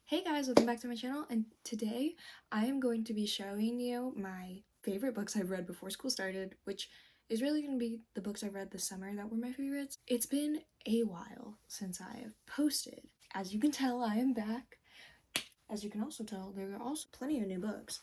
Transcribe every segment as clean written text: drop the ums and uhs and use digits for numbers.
Hey guys, welcome back to my channel, and today I am going to be showing you my favorite books I've read before school started, which is really going to be the books I read this summer that were my favorites. It's been a while since I have posted. As you can tell, I am back. As you can also tell, there are also plenty of new books.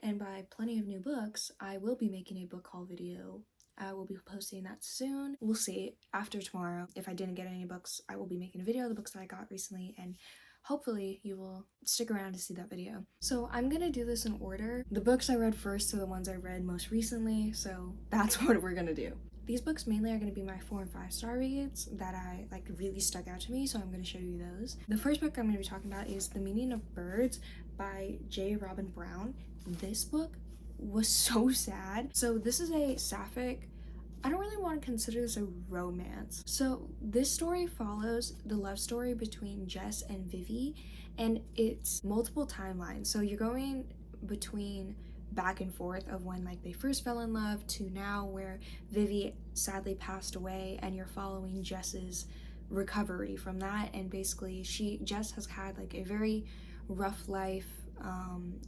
And by plenty of new books, I will be making a book haul video. I will be posting that soon. We'll see after tomorrow. If I didn't get any books, I will be making a video of the books that I got recently, and hopefully you will stick around to see that video. So I'm gonna do this in order. The books I read first are the ones I read most recently, so that's what we're gonna do. These books mainly are going to be my 4 and 5 star reads that I really stuck out to me, so I'm going to show you those. The first book I'm going to be talking about is The Meaning of Birds by J. Robin Brown. This book was so sad. So this is a sapphic, I don't really want to consider this a romance. So this story follows the love story between Jess and Vivi, and it's multiple timelines. So you're going between back and forth of when they first fell in love to now where Vivi sadly passed away, and you're following Jess's recovery from that. And basically Jess has had a very rough life.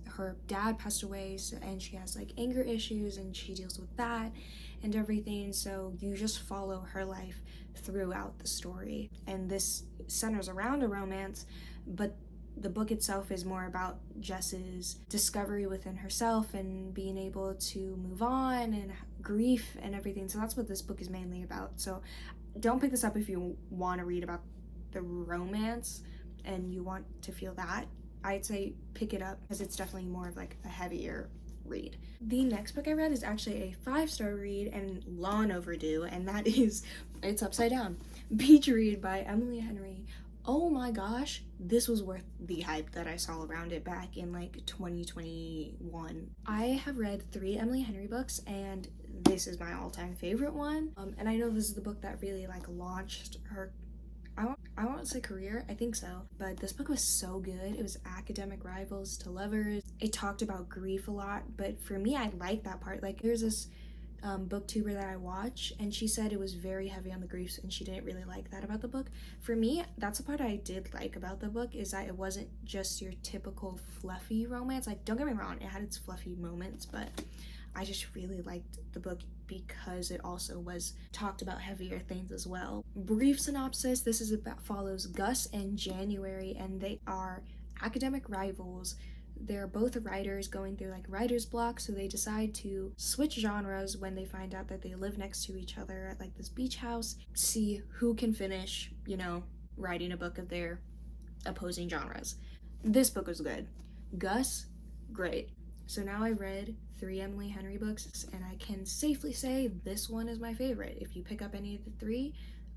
Her dad passed away, and she has anger issues, and she deals with that and everything. So you just follow her life throughout the story, and this centers around a romance, but the book itself is more about Jess's discovery within herself and being able to move on and grief and everything. So that's what this book is mainly about. So don't pick this up if you want to read about the romance and you want to feel that. I'd say pick it up because it's definitely more of a heavier read. The next book I read is actually a 5-star read and long overdue, and that is It's Upside Down, Beach Read by Emily Henry. Oh my gosh, this was worth the hype that I saw around it back in 2021. I have read 3 Emily Henry books, and this is my all-time favorite one. And I know this is the book that really launched her, I won't say career, I think so, but this book was so good. It was academic rivals to lovers. It talked about grief a lot, but for me, I like that part. There's this booktuber that I watch, and she said it was very heavy on the griefs, and she didn't really like that about the book. For me, that's the part I did like about the book, is that it wasn't just your typical fluffy romance. Don't get me wrong, it had its fluffy moments, but I just really liked the book because it also was talked about heavier things as well. Brief synopsis: this is about follows Gus and January, and they are academic rivals. They're both writers going through writer's block, so they decide to switch genres when they find out that they live next to each other at this beach house, see who can finish, writing a book of their opposing genres. This book was good. Gus, great. So now I read 3 Emily Henry books, and I can safely say this one is my favorite. If you pick up any of the 3,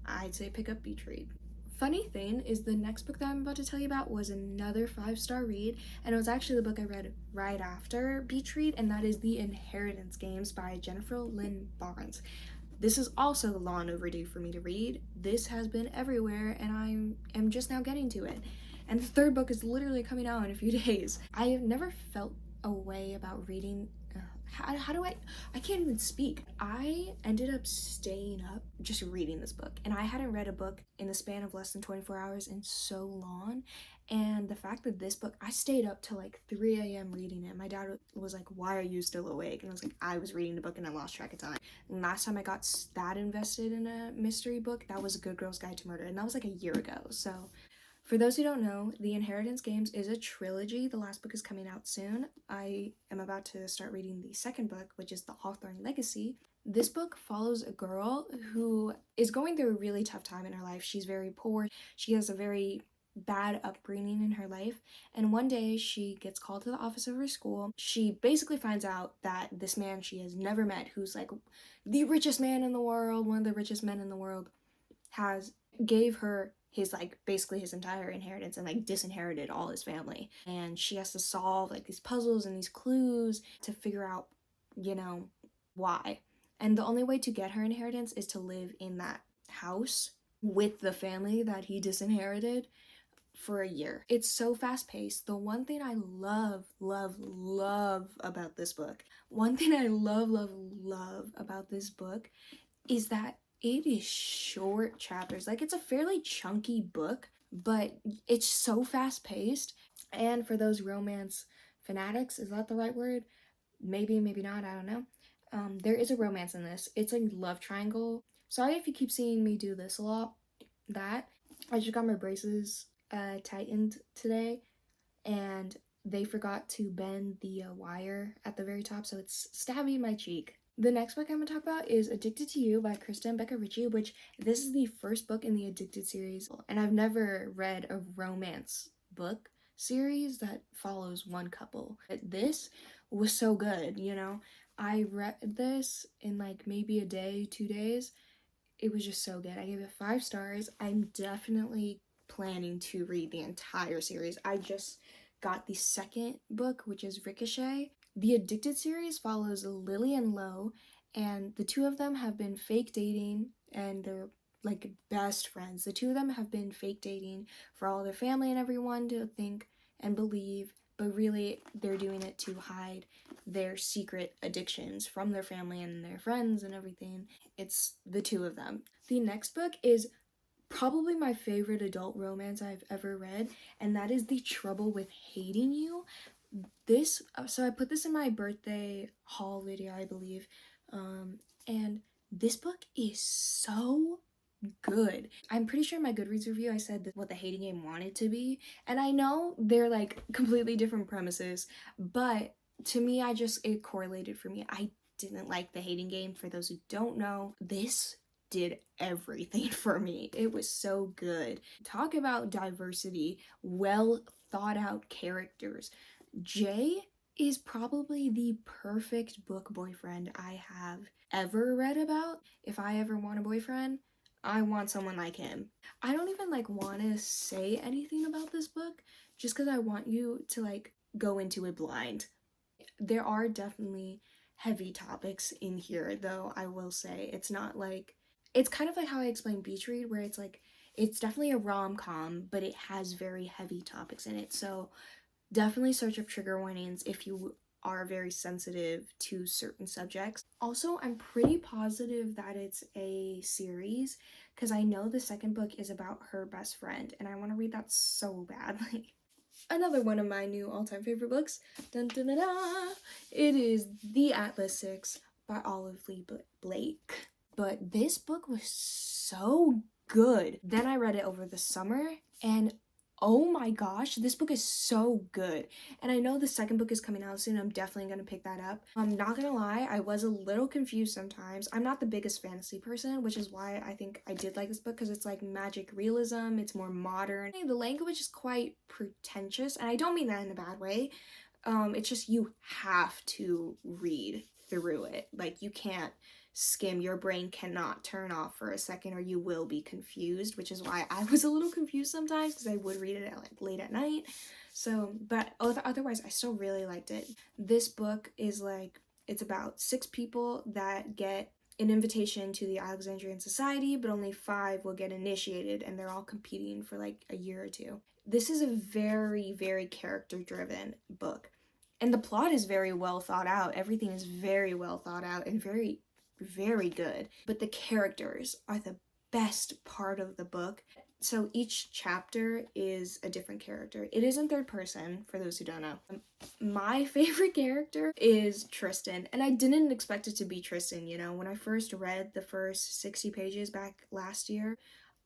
I'd say pick up Beach Read. Funny thing is, the next book that I'm about to tell you about was another 5-star read, and it was actually the book I read right after Beach Read, and that is The Inheritance Games by Jennifer Lynn Barnes. This is also long overdue for me to read. This has been everywhere, and I am just now getting to it. And the 3rd book is literally coming out in a few days. I have never felt a way about reading. How do I can't even speak. I ended up staying up just reading this book, and I hadn't read a book in the span of less than 24 hours in so long. And the fact that this book, I stayed up till 3 a.m. reading it. My dad was like, "Why are you still awake?" And I was like, "I was reading the book and I lost track of time." And last time I got that invested in a mystery book, that was A Good Girl's Guide to Murder, and that was a year ago. So for those who don't know, The Inheritance Games is a trilogy. The last book is coming out soon. I am about to start reading the 2nd book, which is The Hawthorne Legacy. This book follows a girl who is going through a really tough time in her life. She's very poor. She has a very bad upbringing in her life, and one day she gets called to the office of her school. She basically finds out that this man she has never met, who's the richest man in the world, one of the richest men in the world, gave her his basically his entire inheritance and disinherited all his family, and she has to solve these puzzles and these clues to figure out why. And the only way to get her inheritance is to live in that house with the family that he disinherited for a year. It's so fast paced. The one thing I love about this book, about this book is that it is short chapters. It's a fairly chunky book, but it's so fast paced. And for those romance fanatics, is that the right word? Maybe, maybe not, I don't know. There is a romance in this. It's a love triangle. Sorry if you keep seeing me do this a lot. That I just got my braces tightened today, and they forgot to bend the wire at the very top, so it's stabbing my cheek. The next book I'm going to talk about is Addicted to You by Krista and Becca Ritchie, which this is the first book in the Addicted series, and I've never read a romance book series that follows one couple. This was so good, you know? I read this in like maybe a day, 2 days. It was just so good. I gave it 5 stars. I'm definitely planning to read the entire series. I just got the second book, which is Ricochet. The Addicted series follows Lily and Lo, and the two of them have been fake dating, and they're like best friends. The two of them have been fake dating for all their family and everyone to think and believe, but really they're doing it to hide their secret addictions from their family and their friends and everything. It's the two of them. The next book is probably my favorite adult romance I've ever read, and that is The Trouble with Hating You. So I put this in my birthday haul video, I believe, and this book is so good. I'm pretty sure in my Goodreads review I said what the hating game wanted to be, and I know they're like completely different premises, but to me, it correlated for me. I didn't like the hating game. For those who don't know, this did everything for me. It was so good. Talk about diversity, well thought out characters. Jay is probably the perfect book boyfriend I have ever read about. If I ever want a boyfriend, I want someone like him. I don't even like want to say anything about this book just because I want you to like go into it blind. There are definitely heavy topics in here, though I will say it's not like it's kind of like how I explained Beach Read, where it's like it's definitely a rom-com, but it has very heavy topics in it. So definitely search up trigger warnings if you are very sensitive to certain subjects. Also, I'm pretty positive that it's a series because I know the second book is about her best friend, and I want to read that so badly. Another one of my new all-time favorite books, dun, dun, dun, dun, it is The Atlas Six by Olive Lee Blake. But this book was so good. Then I read it over the summer, and oh my gosh, this book is so good. And I know the second book is coming out soon. I'm definitely going to pick that up. I'm not going to lie, I was a little confused sometimes. I'm not the biggest fantasy person, which is why I think I did like this book, because it's like magic realism. It's more modern. The language is quite pretentious, and I don't mean that in a bad way. It's just you have to read through it. Like, you can't skim. Your brain cannot turn off for a second or you will be confused, which is why I was a little confused sometimes because I would read it at like late at night. So, but otherwise I still really liked it. This book is like, it's about 6 people that get an invitation to the Alexandrian Society, but only 5 will get initiated, and they're all competing for like a year or two. This is a very, very character driven book. And the plot is very well thought out. Everything is very well thought out and very, very good. But the characters are the best part of the book. So each chapter is a different character. It is in third person, for those who don't know. My favorite character is Tristan, and I didn't expect it to be Tristan, you know. When I first read the first 60 pages back last year,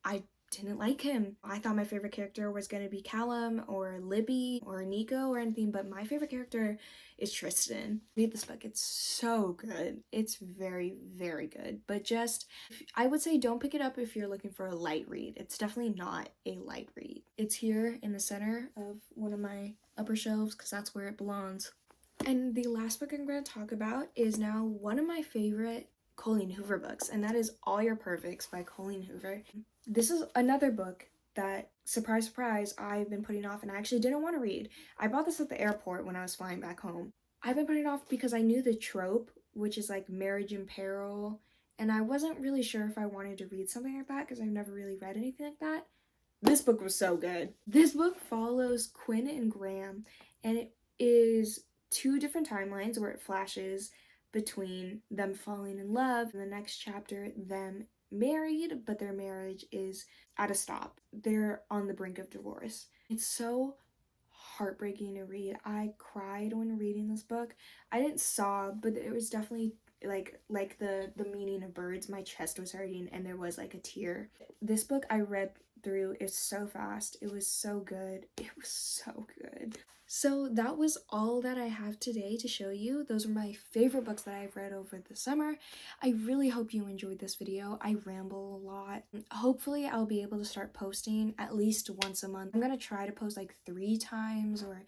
I didn't like him. I thought my favorite character was going to be Callum or Libby or Nico or anything, but my favorite character is Tristan. Read this book. It's so good. It's very, very good. But just, I would say don't pick it up if you're looking for a light read. It's definitely not a light read. It's here in the center of one of my upper shelves because that's where it belongs. And the last book I'm going to talk about is now one of my favorite Colleen Hoover books, and that is All Your Perfects by Colleen Hoover. This is another book that, surprise, surprise, I've been putting off and I actually didn't want to read. I bought this at the airport when I was flying back home. I've been putting it off because I knew the trope, which is like marriage in peril, and I wasn't really sure if I wanted to read something like that because I've never really read anything like that. This book was so good. This book follows Quinn and Graham, and it is 2 different timelines where it flashes between them falling in love, and the next chapter, them married, but their marriage is at a stop. They're on the brink of divorce. It's so heartbreaking to read. I cried when reading this book. I didn't sob, but it was definitely like the meaning of birds. My chest was hurting and there was like a tear. This book I read through is so fast. It was so good. It was so good. So that was all that I have today to show you. Those are my favorite books that I've read over the summer. I really hope you enjoyed this video. I ramble a lot. Hopefully I'll be able to start posting at least once a month. I'm gonna try to post like 3 times or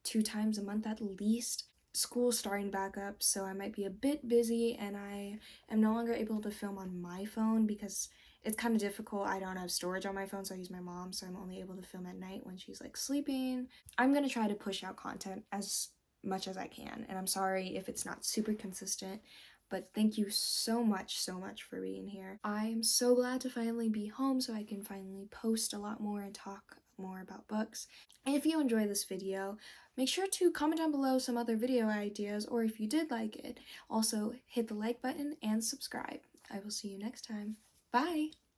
2 times a month at least. School's starting back up, so I might be a bit busy, and I am no longer able to film on my phone because it's kind of difficult. I don't have storage on my phone, so I use my mom, so I'm only able to film at night when she's like sleeping. I'm gonna try to push out content as much as I can, and I'm sorry if it's not super consistent, but thank you so much for being here. I'm so glad to finally be home so I can finally post a lot more and talk more about books. If you enjoy this video, make sure to comment down below some other video ideas, or if you did like it, also hit the like button and subscribe. I will see you next time. Bye!